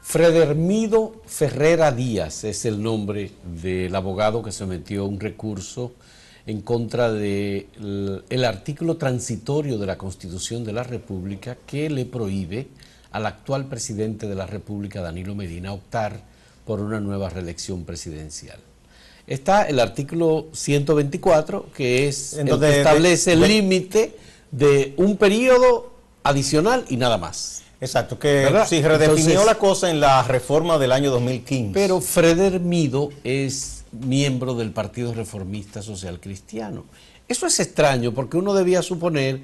Fredermido Ferrera Díaz es el nombre del abogado que sometió un recurso en contra del artículo transitorio de la Constitución de la República que le prohíbe al actual presidente de la República, Danilo Medina, optar por una nueva reelección presidencial. Está el artículo 124, que es el que establece el límite de un periodo adicional y nada más. Exacto, que sí redefinió la cosa en la reforma del año 2015. Pero Fredermido es miembro del Partido Reformista Social Cristiano. Eso es extraño porque uno debía suponer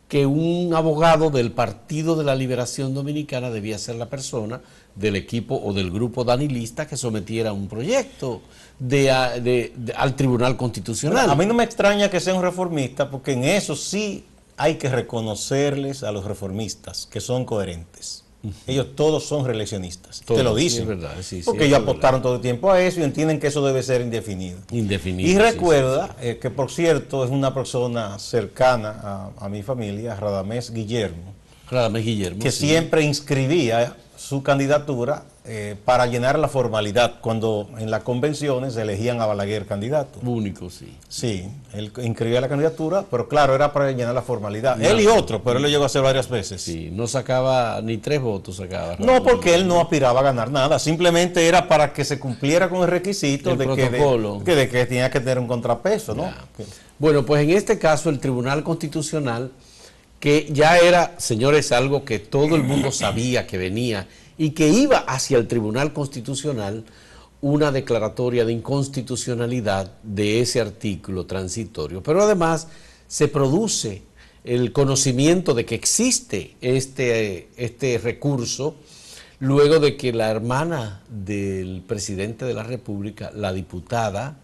que un abogado del Partido de la Liberación Dominicana debía ser la persona del equipo o del grupo danilista que sometiera un proyecto al Tribunal Constitucional. Bueno, a mí no me extraña que sea un reformista porque en eso sí hay que reconocerles a los reformistas que son coherentes. Ellos todos son reeleccionistas. Te lo dicen. Sí, es verdad, sí, porque ellos apostaron todo el tiempo a eso y entienden que eso debe ser indefinido. Indefinido. Y recuerda que, por cierto, es una persona cercana a mi familia, Radamés Guillermo. Radamés Guillermo. Que siempre inscribía su candidatura para llenar la formalidad cuando en las convenciones elegían a Balaguer candidato. Único, sí. Sí, él inscribía la candidatura, pero claro, era para llenar la formalidad. No, él y otro, pero él lo llegó a hacer varias veces. Sí, no sacaba ni 3 votos, sacaba. No, porque él no aspiraba a ganar nada, simplemente era para que se cumpliera con el requisito de que tenía que tener un contrapeso, ¿no? Bueno, pues en este caso el Tribunal Constitucional, que ya era, señores, algo que todo el mundo sabía que venía y que iba hacia el Tribunal Constitucional, una declaratoria de inconstitucionalidad de ese artículo transitorio. Pero además se produce el conocimiento de que existe este recurso luego de que la hermana del presidente de la República, la diputada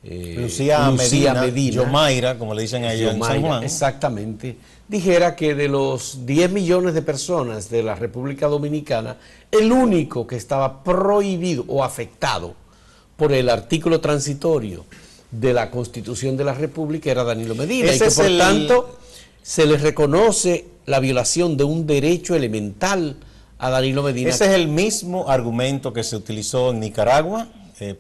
Lucía Medina, Yomaira, como le dicen a ella en San Juan. Exactamente, dijera que de los 10 millones de personas de la República Dominicana, el único que estaba prohibido o afectado por el artículo transitorio de la Constitución de la República era Danilo Medina, y que por tanto se le reconoce la violación de un derecho elemental a Danilo Medina. Ese es el mismo argumento que se utilizó en Nicaragua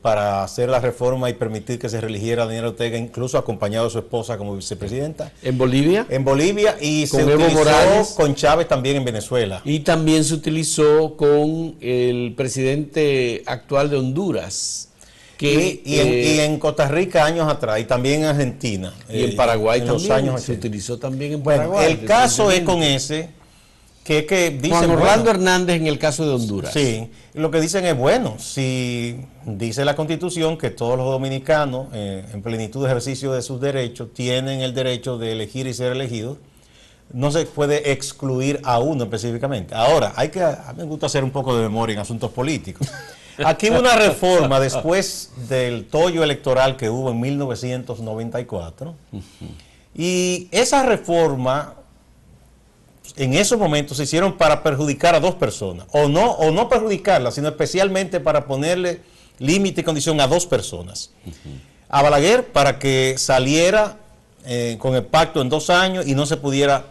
para hacer la reforma y permitir que se reeligiera Daniel Ortega, incluso acompañado de su esposa como vicepresidenta. ¿En Bolivia? En Bolivia, y con se Evo utilizó Morales, con Chávez también en Venezuela. Y también se utilizó con el presidente actual de Honduras. Y en Costa Rica años atrás, y también en Argentina. Y en Paraguay en también, los años se utilizó también en Paraguay. Paraguay. El caso es con ese, que dicen, Juan Orlando Hernández en el caso de Honduras. Sí, lo que dicen es, bueno, si dice la Constitución que todos los dominicanos, en plenitud de ejercicio de sus derechos, tienen el derecho de elegir y ser elegidos, no se puede excluir a uno específicamente. Ahora, a mí me gusta hacer un poco de memoria en asuntos políticos. Aquí hubo una reforma después del tollo electoral que hubo en 1994, y esa reforma en esos momentos se hicieron para perjudicar a 2 personas, o no perjudicarlas, sino especialmente para ponerle límite y condición a 2 personas. A Balaguer para que saliera con el pacto en 2 años y no se pudiera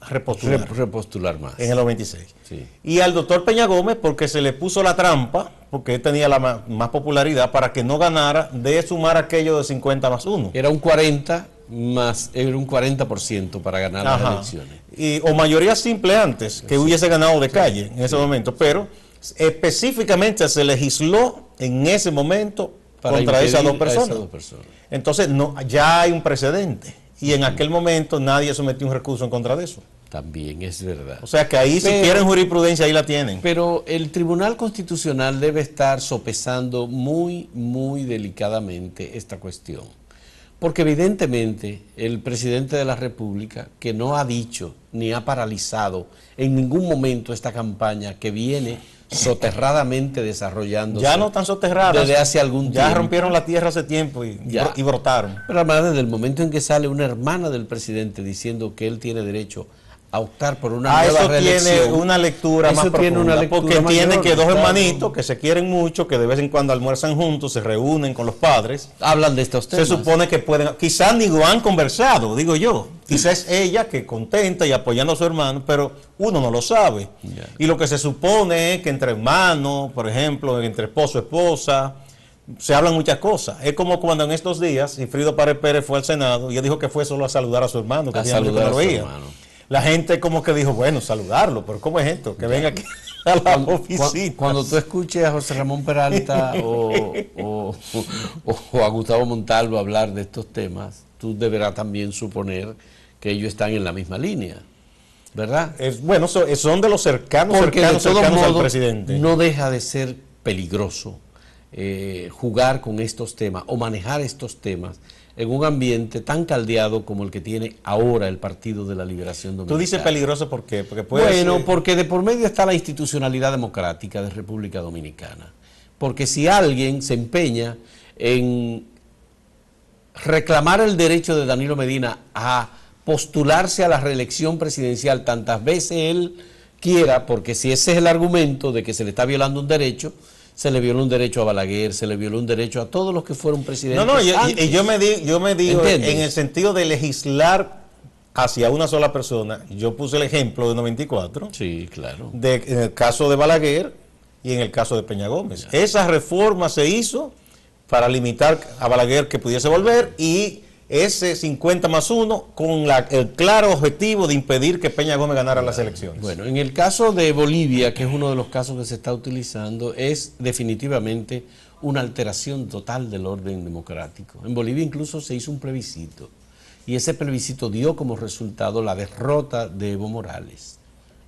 repostular más. En el 96. Sí. Y al doctor Peña Gómez porque se le puso la trampa, porque él tenía la más popularidad, para que no ganara de sumar aquello de 50 más 1. Era un 40% para ganar las elecciones. O mayoría simple antes, que hubiese ganado de calle en ese momento, pero específicamente se legisló en ese momento contra esas 2 personas. Entonces ya hay un precedente, y en aquel momento nadie sometió un recurso en contra de eso. También es verdad. O sea que ahí, si quieren jurisprudencia, ahí la tienen. Pero el Tribunal Constitucional debe estar sopesando muy, muy delicadamente esta cuestión. Porque evidentemente el presidente de la República, que no ha dicho ni ha paralizado en ningún momento esta campaña que viene soterradamente desarrollándose. Ya no están soterradas. Desde hace algún tiempo. Ya rompieron la tierra hace tiempo y brotaron. Pero además, desde el momento en que sale una hermana del presidente diciendo que él tiene derecho a optar por una nueva eso reelección. Tiene una lectura más profunda, porque entiende que dos hermanitos que se quieren mucho, que de vez en cuando almuerzan juntos, se reúnen con los padres, hablan de estos temas. Se supone que pueden, quizás ni lo han conversado, digo yo, quizás es ella que contenta y apoyando a su hermano, pero uno no lo sabe. Yeah. Y lo que se supone es que entre hermanos, por ejemplo, entre esposo y esposa, se hablan muchas cosas. Es como cuando en estos días Sigfrido Párez Pérez fue al Senado y ella dijo que fue solo a saludar a su hermano, que a saludar a su hermano. La gente como que dijo, bueno, saludarlo, pero ¿cómo es esto? Que venga aquí a la oficina. Cuando tú escuches a José Ramón Peralta o a Gustavo Montalvo hablar de estos temas, tú deberás también suponer que ellos están en la misma línea, ¿verdad? Bueno, son de los cercanos al presidente. No deja de ser peligroso jugar con estos temas o manejar estos temas en un ambiente tan caldeado como el que tiene ahora el Partido de la Liberación Dominicana. ¿Tú dices peligroso por qué? Porque de por medio está la institucionalidad democrática de República Dominicana. Porque si alguien se empeña en reclamar el derecho de Danilo Medina a postularse a la reelección presidencial tantas veces él quiera, porque si ese es el argumento de que se le está violando un derecho, se le violó un derecho a Balaguer, se le violó un derecho a todos los que fueron presidentes. Yo me digo en el sentido de legislar hacia una sola persona. Yo puse el ejemplo de 94. Sí, claro. En el caso de Balaguer y en el caso de Peña Gómez. Ya. Esa reforma se hizo para limitar a Balaguer que pudiese volver y ese 50+1 con el claro objetivo de impedir que Peña Gómez ganara las elecciones. Bueno, en el caso de Bolivia, que es uno de los casos que se está utilizando, es definitivamente una alteración total del orden democrático. En Bolivia incluso se hizo un plebiscito y ese plebiscito dio como resultado la derrota de Evo Morales.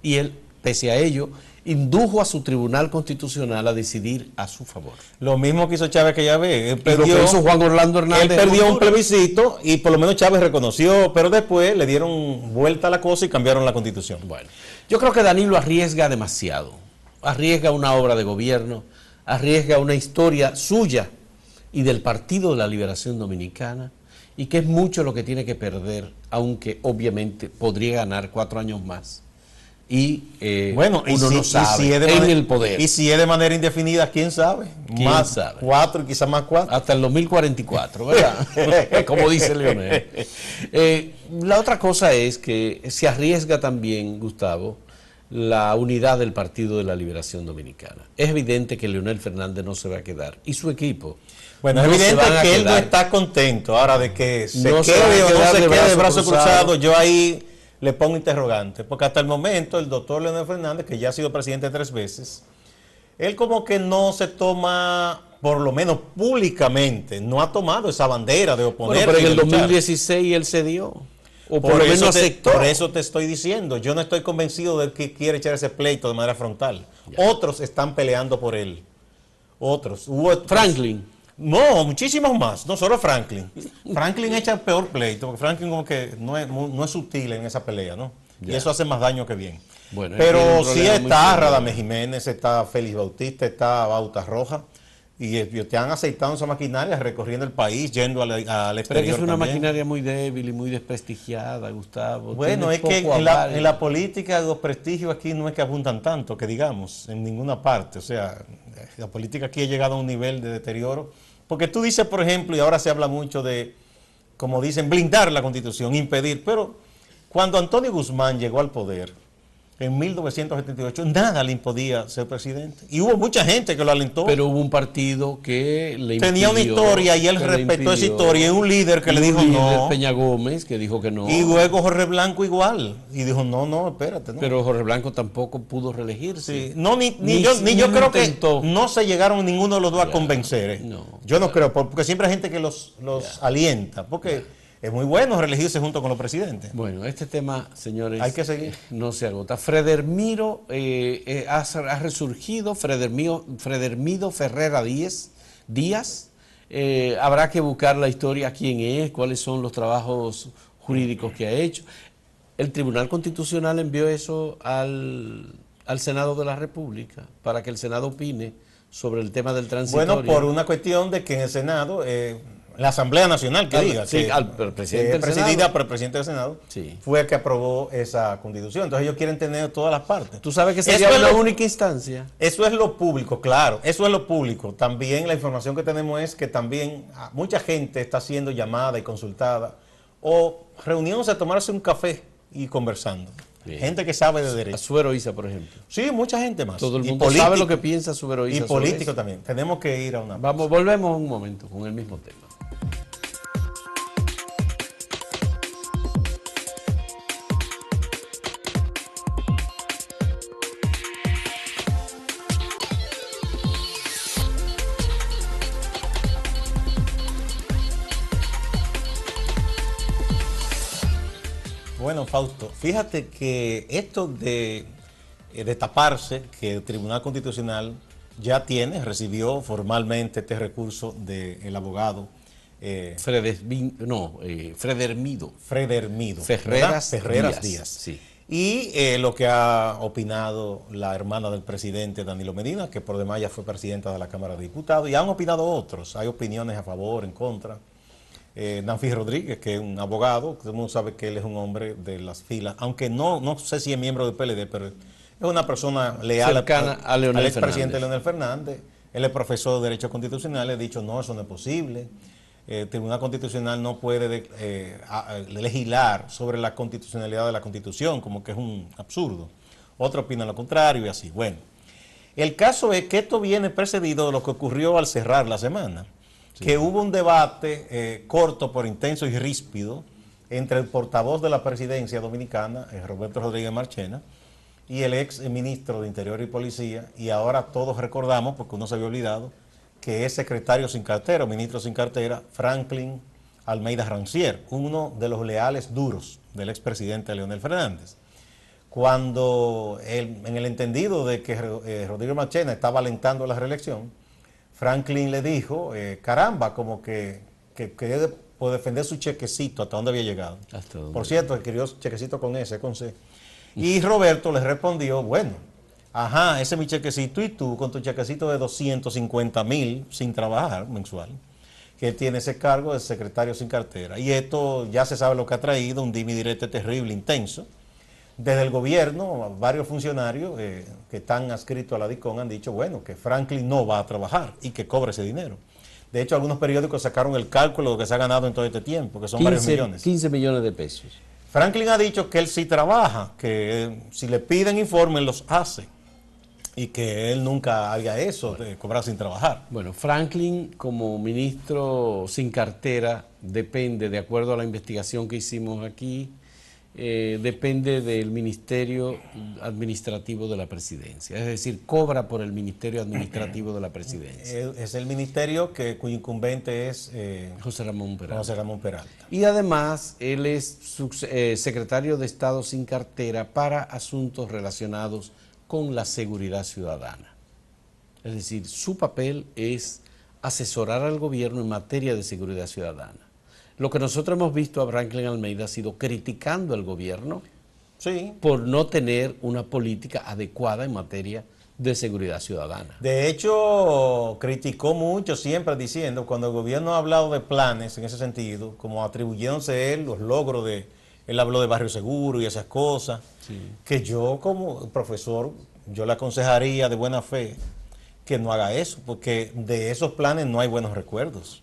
Y él, pese a ello, indujo a su Tribunal Constitucional a decidir a su favor. Lo mismo que hizo Chávez aquella vez. Lo que hizo Juan Orlando Hernández. Él perdió un plebiscito y por lo menos Chávez reconoció, pero después le dieron vuelta a la cosa y cambiaron la Constitución. Bueno, yo creo que Danilo arriesga demasiado. Arriesga una obra de gobierno, arriesga una historia suya y del Partido de la Liberación Dominicana, y que es mucho lo que tiene que perder, aunque obviamente podría ganar 4 años más. Y uno no sabe en el poder. Y si es de manera indefinida, ¿quién sabe? ¿Quién sabe? 4 y quizás más 4. Hasta el 2044, ¿verdad? Como dice Leonel. La otra cosa es que se arriesga también, Gustavo, la unidad del Partido de la Liberación Dominicana. Es evidente que Leonel Fernández no se va a quedar. Y su equipo. Bueno, es evidente que él no está contento. Ahora, de que se quede o no se quede de brazo cruzado, yo ahí le pongo interrogante, porque hasta el momento el doctor Leonel Fernández, que ya ha sido presidente 3 veces, él como que no se toma, por lo menos públicamente, no ha tomado esa bandera de oponerse. Bueno, pero en el 2016 él cedió, o por lo menos aceptó. Por eso te estoy diciendo, yo no estoy convencido de que quiere echar ese pleito de manera frontal. Ya. Otros están peleando por él. Otros. Franklin. No, muchísimos más, no solo Franklin. Franklin echa el peor pleito, porque Franklin como que no es sutil en esa pelea, ¿no? Ya. Y eso hace más daño que bien. Bueno, pero sí está Radamés Jiménez, está Félix Bautista, está Bauta Roja, y te han aceitado esa maquinaria recorriendo el país, yendo al exterior. Pero es que es una maquinaria muy débil y muy desprestigiada, Gustavo. Bueno, es que en la política los prestigios aquí no es que abundan tanto, que digamos, en ninguna parte. O sea, la política aquí ha llegado a un nivel de deterioro. Porque tú dices, por ejemplo, y ahora se habla mucho de, como dicen, blindar la Constitución, impedir. Pero cuando Antonio Guzmán llegó al poder, en 1978, nada le impedía ser presidente. Y hubo mucha gente que lo alentó. Pero hubo un partido que le impidió. Tenía una historia y él respetó esa historia. Y un líder que le dijo no. Peña Gómez, que dijo que no. Y luego Jorge Blanco igual. Y dijo, no, espérate. No. Pero Jorge Blanco tampoco pudo reelegirse. Sí. No, ni yo creo intentó. Que no se llegaron ninguno de los dos a convencer. No, yo no creo, porque siempre hay gente que los alienta. Porque es muy bueno reelegirse junto con los presidentes. Bueno, este tema, señores, hay que seguir. No se agota. Fredermiro ha resurgido, Fredermido Ferrera Díaz. Habrá que buscar la historia, quién es, cuáles son los trabajos jurídicos que ha hecho. El Tribunal Constitucional envió eso al Senado de la República para que el Senado opine sobre el tema del transitorio. Bueno, por una cuestión de que en el Senado la Asamblea Nacional, que diga, sí, que, al presidente del presidida Senado. por el presidente del Senado, Sí. fue el que aprobó esa constitución. Entonces ellos quieren tener todas las partes. Tú sabes que sería Eso es una lo- única instancia. Eso es lo público, claro, eso es lo público. También la información que tenemos es que también mucha gente está siendo llamada y consultada o reuniéndose a tomarse un café y conversando. Bien. Gente que sabe de A derecho. Suero Isa, por ejemplo. Sí, mucha gente más. Todo el Y mundo sabe político- lo que piensa Suero Isa Y sobre político eso. también. Tenemos que ir a una... Vamos, volvemos un momento con el mismo tema. Bueno, Fausto, fíjate que esto de taparse, que el Tribunal Constitucional ya recibió formalmente este recurso del abogado Fredermido. Fredermido. Ferreras Ferreras Díaz, Díaz. sí. Y lo que ha opinado la hermana del presidente, Danilo Medina, que por demás ya fue presidenta de la Cámara de Diputados, y han opinado otros. Hay opiniones a favor, en contra. Nanfi Rodríguez, que es un abogado, que todo el mundo sabe que él es un hombre de las filas, aunque no sé si es miembro del PLD, pero es una persona leal Cercana a Leonel al expresidente Fernández. Leonel Fernández. Él es profesor de Derecho Constitucional, le ha dicho, no, eso no es posible. El Tribunal Constitucional no puede legislar sobre la constitucionalidad de la Constitución, como que es un absurdo. Otro opina lo contrario y así. Bueno, el caso es que esto viene precedido de lo que ocurrió al cerrar la semana. Sí. Que hubo un debate corto pero intenso y ríspido entre el portavoz de la presidencia dominicana, Roberto Rodríguez Marchena, y el ex ministro de Interior y Policía, y ahora todos recordamos, porque uno se había olvidado, que es secretario sin cartera, o ministro sin cartera, Franklin Almeida Rancière, uno de los leales duros del expresidente Leonel Fernández. Cuando en el entendido de que Rodríguez Marchena estaba alentando la reelección, Franklin le dijo, caramba, como que puede defender su chequecito, hasta dónde había llegado. Por cierto, que quería chequecito con S, con C. Y Roberto le respondió, bueno, ajá, ese es mi chequecito, y tú con tu chequecito de 250,000 sin trabajar mensual, que él tiene ese cargo de secretario sin cartera. Y esto ya se sabe lo que ha traído, un dime y direte terrible, intenso. Desde el gobierno, varios funcionarios que están adscritos a la DICON han dicho, bueno, que Franklin no va a trabajar y que cobre ese dinero. De hecho, algunos periódicos sacaron el cálculo de lo que se ha ganado en todo este tiempo, que son varios millones. 15 millones de pesos. Franklin ha dicho que él sí trabaja, que si le piden informes los hace y que él nunca haría eso, de cobrar sin trabajar. Bueno, Franklin como ministro sin cartera depende, de acuerdo a la investigación que hicimos aquí, depende del Ministerio Administrativo de la Presidencia, es decir, cobra por el Ministerio Administrativo de la Presidencia. Es el ministerio cuyo incumbente es José Ramón Peralta. José Ramón Peralta. Y además, él es secretario de Estado sin cartera para asuntos relacionados con la seguridad ciudadana. Es decir, su papel es asesorar al gobierno en materia de seguridad ciudadana. Lo que nosotros hemos visto a Franklin Almeida ha sido criticando al gobierno por no tener una política adecuada en materia de seguridad ciudadana. De hecho, criticó mucho siempre diciendo, cuando el gobierno ha hablado de planes en ese sentido, como atribuyéndose él los logros él habló de barrio seguro y esas cosas, que yo como profesor, yo le aconsejaría de buena fe que no haga eso, porque de esos planes no hay buenos recuerdos.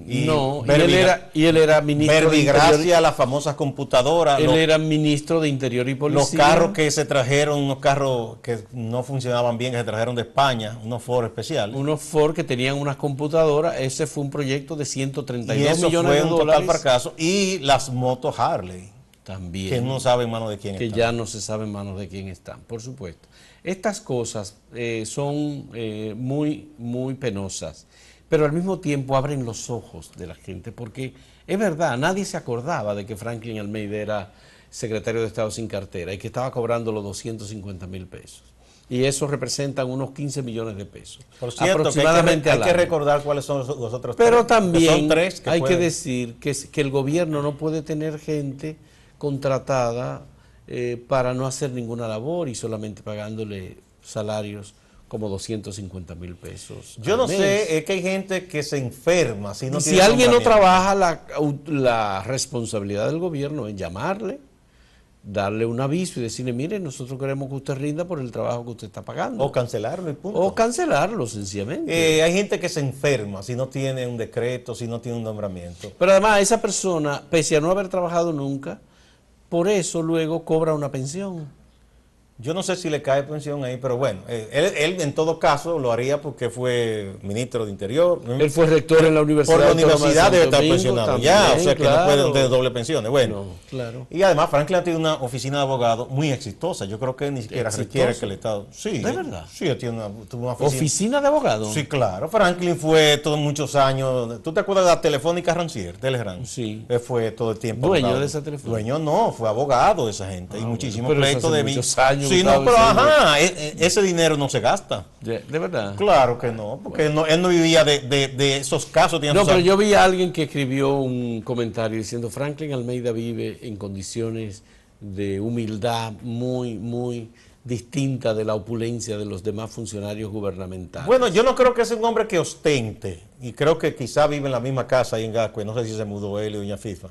Y él era ministro de Interior. Gracias a las famosas computadoras. Él era ministro de Interior y Policía. Los carros que se trajeron, unos carros que no funcionaban bien, que se trajeron de España, unos Ford especiales. Unos Ford que tenían unas computadoras. Ese fue un proyecto de 132 y eso millones de fue un dólares. total fracaso. Y las motos Harley. También. Que no sabe en manos de quién están. Que ya no se sabe en manos de quién están, por supuesto. Estas cosas son muy, muy penosas, pero al mismo tiempo abren los ojos de la gente, porque es verdad, nadie se acordaba de que Franklin Almeida era secretario de Estado sin cartera y que estaba cobrando los 250,000 pesos. Y eso representa unos 15 millones de pesos. Por cierto, aproximadamente hay que recordar cuáles son los otros Pero tres. también son tres hay que decir que el gobierno no puede tener gente contratada para no hacer ninguna labor y solamente pagándole salarios como 250,000 pesos. Yo al no mes. sé, es que hay gente que se enferma si no Y si tiene alguien no nombramiento. trabaja, la responsabilidad del gobierno es llamarle, darle un aviso y decirle, mire, nosotros queremos que usted rinda por el trabajo que usted está pagando. O cancelarlo y punto. O cancelarlo, sencillamente. Hay gente que se enferma si no tiene un decreto, si no tiene un nombramiento. Pero además, esa persona, pese a no haber trabajado nunca, por eso luego cobra una pensión. Yo no sé si le cae pensión ahí, pero bueno, él en todo caso lo haría porque fue ministro de Interior. Él fue rector en la Universidad Por la Autónoma de universidad Santo debe estar Domingo pensionado también, ya, o sea que claro. no pueden tener doble pensiones. Bueno, No, claro. y además Franklin tiene una oficina de abogados muy exitosa. Yo creo que ni siquiera ¿Exitosa? requiere que el Estado. Sí, ¿De verdad? Sí, él tiene tuvo una ¿Oficina de abogado? Sí, claro. Franklin fue todos muchos años. ¿Tú te acuerdas de la Telefónica Rancier, Telegram? Sí. Él fue todo el tiempo ¿Dueño abogado. de esa Telefónica? Dueño no, fue abogado de esa gente. y muchísimos pero eso pleitos hace de mí. muchos años Sí, que no, estaba pero diciendo. ajá, ese dinero no se gasta. De verdad. Claro que no, porque él no vivía de esos casos. tenía No, sus pero años. yo vi a alguien que escribió un comentario diciendo Franklin Almeida vive en condiciones de humildad muy distinta de la opulencia de los demás funcionarios gubernamentales. Bueno, yo no creo que sea un hombre que ostente, y creo que quizá vive en la misma casa ahí en Gascue, no sé si se mudó él y doña FIFA,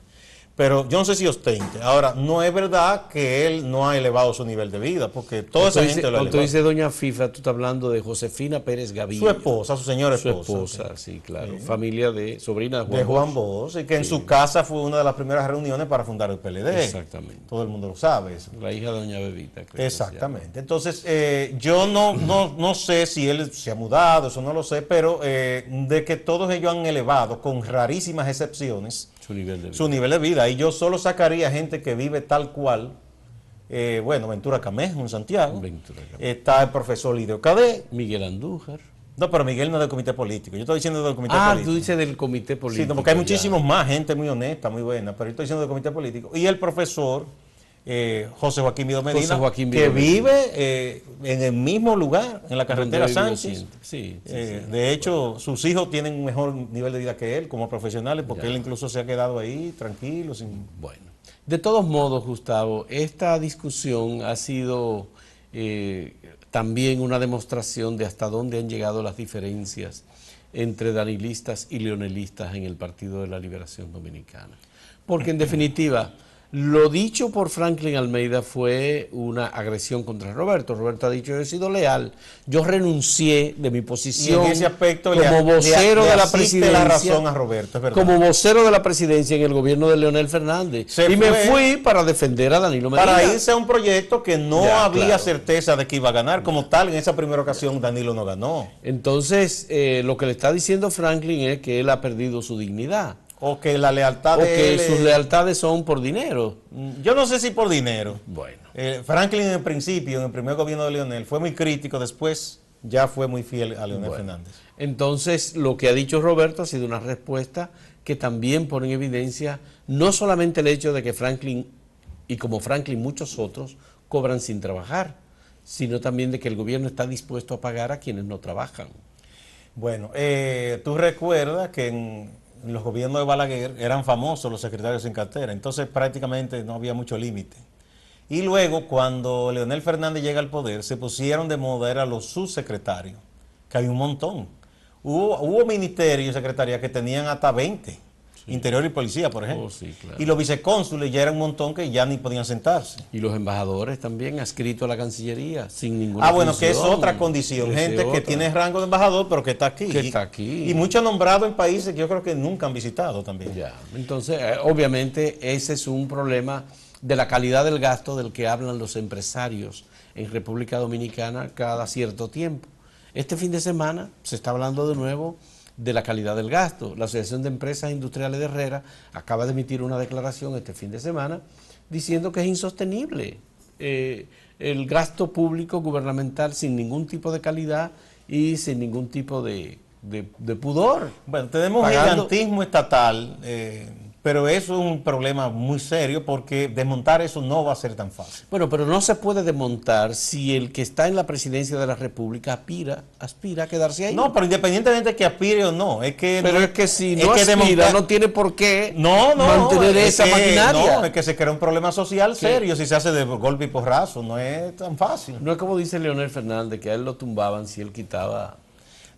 pero yo no sé si ostente. Ahora, no es verdad que él no ha elevado su nivel de vida, porque toda esa gente lo ha Cuando tú elevado. dices doña FIFA, tú estás hablando de Josefina Pérez Gaviria. Su esposa, su señora Su esposa. esposa, sí, claro. Familia de sobrina De Juan Bosch, y que en su casa fue una de las primeras reuniones para fundar el PLD. Exactamente. Todo el mundo lo sabe eso. La hija de doña Bebita, creo que se Exactamente. Entonces, yo no sé si él se ha mudado, eso no lo sé, pero de que todos ellos han elevado, con rarísimas excepciones, llama. Su nivel de vida. su nivel de vida. Y yo solo sacaría gente que vive tal cual. Bueno, Ventura Camejo en Santiago. Ventura Camejo. Está el profesor Lidio Cadet. Miguel Andújar. No, pero Miguel no es del comité político. Yo estoy diciendo del comité Ah, político. tú dices del comité político. Sí, no, porque hay ya. muchísimos más, gente muy honesta, muy buena, pero yo estoy diciendo del comité político. Y el profesor José Joaquín Vido Medina, José Joaquín que Vido Medina. vive en el mismo lugar, en la carretera Donde vivió Sánchez. siempre. Sí, sí, sí. De hecho, sus hijos tienen un mejor nivel de vida que él como profesionales, porque él incluso se ha quedado ahí tranquilo. Bueno, de todos modos, Gustavo, esta discusión ha sido también una demostración de hasta dónde han llegado las diferencias entre danilistas y leonelistas en el Partido de la Liberación Dominicana. Porque en definitiva, lo dicho por Franklin Almeida fue una agresión contra Roberto. Roberto ha dicho, yo he sido leal, yo renuncié de mi Y posición en ese aspecto como vocero le de la asiste presidencia. la razón a Roberto, es verdad. Como vocero de la presidencia en el gobierno de Leonel Fernández. Se Y me fue fui para defender a Danilo Medina. Para irse a un proyecto que no Ya, había claro. certeza de que iba a ganar. Como tal, en esa primera ocasión Danilo no ganó. Entonces, lo que le está diciendo Franklin es que él ha perdido su dignidad. O que la lealtad O de que él... sus lealtades son por dinero. Yo no sé si por dinero. Bueno. Franklin en el principio, en el primer gobierno de Leonel, fue muy crítico, después ya fue muy fiel a Leonel Fernández. Entonces, lo que ha dicho Roberto ha sido una respuesta que también pone en evidencia no solamente el hecho de que Franklin, y como Franklin muchos otros, cobran sin trabajar, sino también de que el gobierno está dispuesto a pagar a quienes no trabajan. Bueno, tú recuerdas que en los gobiernos de Balaguer eran famosos los secretarios sin cartera, entonces prácticamente no había mucho límite. Y luego, cuando Leonel Fernández llega al poder, se pusieron de moda, eran los subsecretarios, que hay un montón. Hubo ministerios y secretarías que tenían hasta 20, Interior y Policía, por ejemplo. Oh, sí, claro. Y los vicecónsules ya eran un montón que ya ni podían sentarse. Y los embajadores también adscritos a la Cancillería, sin ninguna Bueno, que es función. otra condición. Esa es Gente que otra. tiene rango de embajador, pero que está aquí. Que está aquí. Y muchos nombrados en países que yo creo que nunca han visitado también. Ya, entonces, obviamente, ese es un problema de la calidad del gasto del que hablan los empresarios en República Dominicana cada cierto tiempo. Este fin de semana se está hablando de nuevo de la calidad del gasto. La Asociación de Empresas Industriales de Herrera acaba de emitir una declaración este fin de semana diciendo que es insostenible el gasto público gubernamental sin ningún tipo de calidad y sin ningún tipo de pudor. Bueno, tenemos un Pagando. gigantismo estatal, Pero eso es un problema muy serio porque desmontar eso no va a ser tan fácil. Bueno, pero no se puede desmontar si el que está en la presidencia de la República aspira a quedarse ahí. No, pero independientemente de que aspire o no, es que... Pero no, es que si es no que aspira, no tiene por qué es mantener esa que, maquinaria. No, es que se crea un problema social serio si se hace de golpe y porrazo, no es tan fácil. No es como dice Leonel Fernández, que a él lo tumbaban si él quitaba...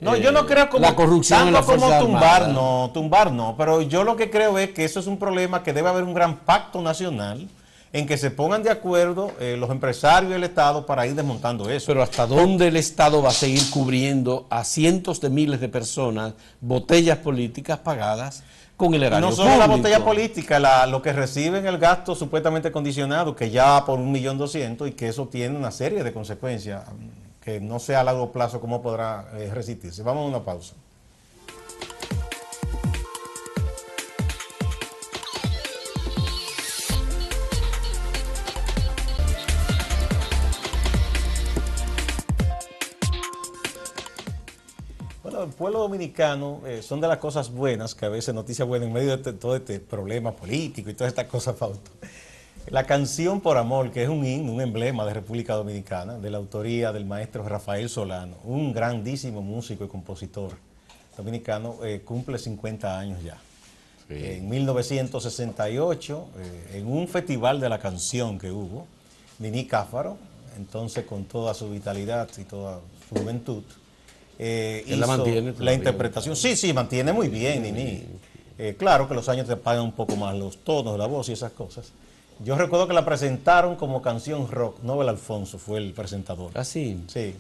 No, yo no creo como la corrupción en tanto la como Fuerza tumbar, tumbar no, pero yo lo que creo es que eso es un problema que debe haber un gran pacto nacional en que se pongan de acuerdo los empresarios y el Estado para ir desmontando eso. Pero ¿hasta dónde el Estado va a seguir cubriendo a cientos de miles de personas botellas políticas pagadas con el erario no solo público? la botella política, lo que reciben el gasto supuestamente condicionado, que ya por 1.200.000 y que eso tiene una serie de consecuencias que no sé a largo plazo cómo podrá resistirse. Vamos a una pausa. Bueno, el pueblo dominicano son de las cosas buenas, que a veces noticias buenas en medio de todo este problema político y todas estas cosas, Fausto. La canción Por Amor, que es un himno, un emblema de República Dominicana, de la autoría del maestro Rafael Solano, un grandísimo músico y compositor dominicano, cumple 50 años ya. Sí. En 1968, en un festival de la canción que hubo, Nini Cáfaro, entonces con toda su vitalidad y toda su juventud, hizo la interpretación. Sí, mantiene muy bien, Nini. Claro que los años te pagan un poco más los tonos, la voz y esas cosas. Yo recuerdo que la presentaron como canción rock. Nobel Alfonso fue el presentador. ¿Ah, sí? Sí,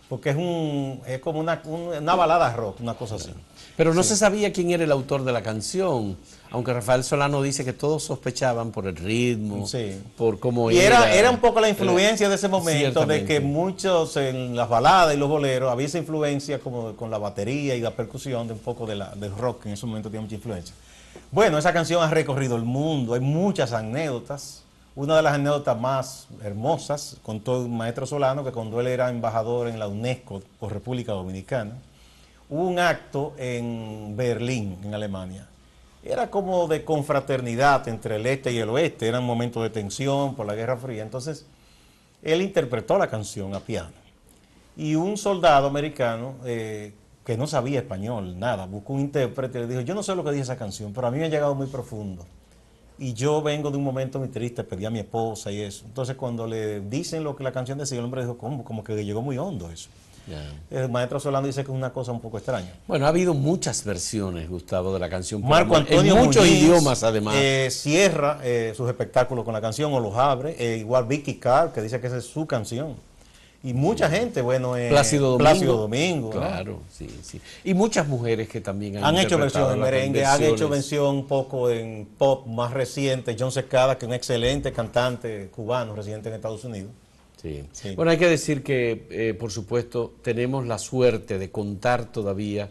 porque es como una balada rock, una cosa así. Pero no se sabía quién era el autor de la canción, aunque Rafael Solano dice que todos sospechaban por el ritmo, por cómo era un poco la influencia de ese momento, de que muchos en las baladas y los boleros había esa influencia como con la batería y la percusión de un poco del rock, que en ese momento tenía mucha influencia. Bueno, esa canción ha recorrido el mundo, hay muchas anécdotas. Una de las anécdotas más hermosas contó el maestro Solano que cuando él era embajador en la UNESCO por República Dominicana, hubo un acto en Berlín, en Alemania. Era como de confraternidad entre el este y el oeste, eran momentos de tensión por la Guerra Fría. Entonces, él interpretó la canción a piano. Y un soldado americano que no sabía español, nada, buscó un intérprete y le dijo, yo no sé lo que dice esa canción, pero a mí me ha llegado muy profundo. Y yo vengo de un momento muy triste, perdí a mi esposa y eso. Entonces cuando le dicen lo que la canción decía, el hombre dijo, ¿cómo? Como que llegó muy hondo eso. El maestro Solano dice que es una cosa un poco extraña. Bueno, ha habido muchas versiones, Gustavo, de la canción Por Marco Amor, Antonio en muchos Muñiz, idiomas además. Cierra sus espectáculos con la canción o los abre. Igual Vicky Carr, que dice que esa es su canción. Y mucha gente, bueno, Plácido Domingo. Claro, ¿no? Sí. Y muchas mujeres que también han hecho versión en merengue, han hecho versión un poco en pop más reciente. John Secada, que es un excelente cantante cubano residente en Estados Unidos. Sí. Bueno, hay que decir que, por supuesto, tenemos la suerte de contar todavía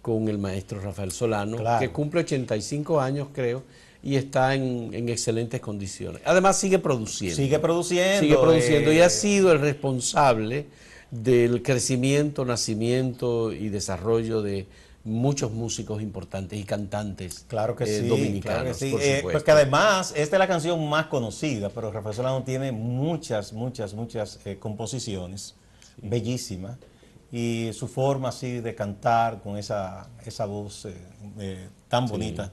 con el maestro Rafael Solano, que cumple 85 años, creo, y está en excelentes condiciones. Además sigue produciendo. Sigue produciendo y ha sido el responsable del crecimiento, nacimiento y desarrollo de muchos músicos importantes y cantantes dominicanos. Claro que sí. Porque además, esta es la canción más conocida, pero Rafael Solano tiene muchas composiciones bellísimas. Y su forma así de cantar con esa voz tan bonita.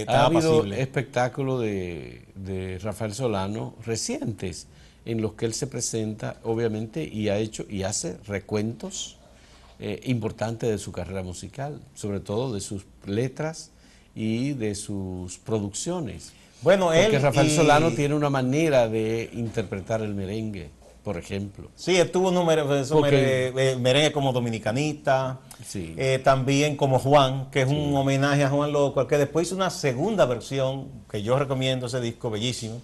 Ha habido espectáculos de Rafael Solano recientes en los que él se presenta, obviamente, y hace recuentos importantes de su carrera musical, sobre todo de sus letras y de sus producciones. Bueno, porque Rafael Solano tiene una manera de interpretar el merengue, por ejemplo. Sí, estuvo merengue como dominicanista, también como Juan, que es un homenaje a Juan Loco, que después hizo una segunda versión, que yo recomiendo ese disco bellísimo,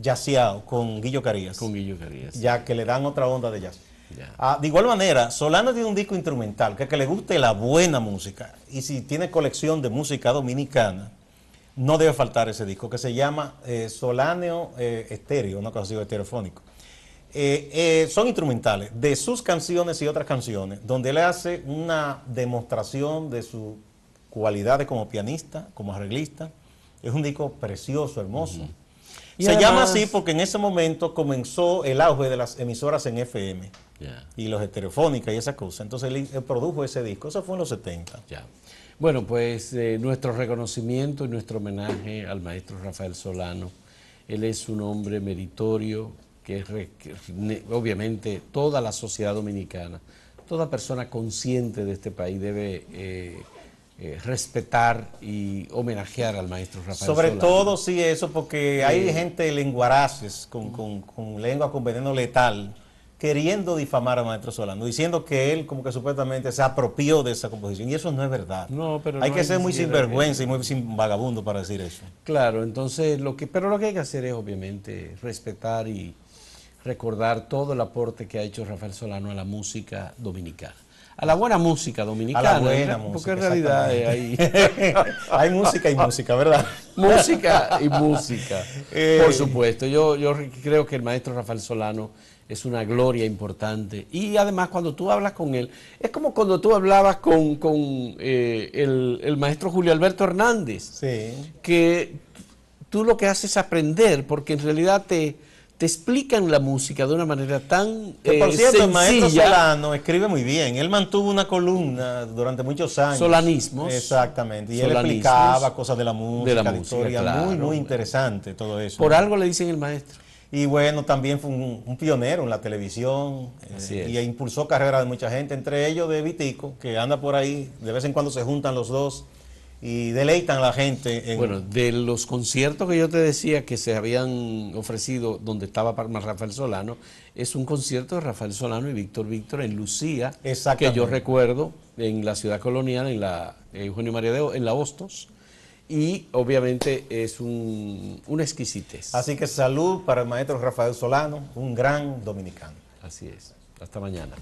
Jazzeado, con Guillo Carías. Ya que le dan otra onda de jazz. De igual manera, Solano tiene un disco instrumental, que le guste la buena música, y si tiene colección de música dominicana, no debe faltar ese disco, que se llama Solano Estéreo, una cosa así, estereofónico. Son instrumentales de sus canciones y otras canciones, donde él hace una demostración de sus cualidades como pianista, como arreglista Es un disco precioso, hermoso. Y Se además, llama así porque en ese momento comenzó el auge de las emisoras en FM y los estereofónicas y esa cosa. Entonces él produjo ese disco, eso fue en los 70. Ya. Bueno, pues nuestro reconocimiento y nuestro homenaje al maestro Rafael Solano. Él es un hombre meritorio obviamente toda la sociedad dominicana, toda persona consciente de este país debe respetar y homenajear al maestro Rafael Sobre Solano. todo sí eso, porque hay gente lenguaraces con lengua con veneno letal queriendo difamar al maestro Solano, diciendo que él como que supuestamente se apropió de esa composición, y eso no es verdad. No, pero hay no que ser muy siquiera sinvergüenza y muy vagabundo para decir eso. Claro, entonces pero lo que hay que hacer es obviamente respetar y recordar todo el aporte que ha hecho Rafael Solano a la música dominicana. A la buena música dominicana. A la buena música. Porque en realidad hay... hay música y música, ¿verdad? Música y música. Por supuesto. Yo creo que el maestro Rafael Solano es una gloria importante. Y además cuando tú hablas con él, es como cuando tú hablabas con el maestro Julio Alberto Hernández. Sí. Que tú lo que haces es aprender, porque en realidad te explican la música de una manera tan que por cierto, sencilla. El maestro Solano escribe muy bien. Él mantuvo una columna durante muchos años. Solanismos. Exactamente. Y él Solanismos, explicaba cosas de la música, de historia, claro. muy interesante todo eso. Por algo le dicen el maestro. Y bueno, también fue un pionero en la televisión y impulsó carreras de mucha gente, entre ellos de Vitico, que anda por ahí, de vez en cuando se juntan los dos y deleitan a la gente. Bueno, de los conciertos que yo te decía que se habían ofrecido donde estaba Rafael Solano, es un concierto de Rafael Solano y Víctor en Lucía, que yo recuerdo en la ciudad colonial, en la Eugenio María en la Hostos, y obviamente es una exquisitez. Así que salud para el maestro Rafael Solano, un gran dominicano. Así es. Hasta mañana.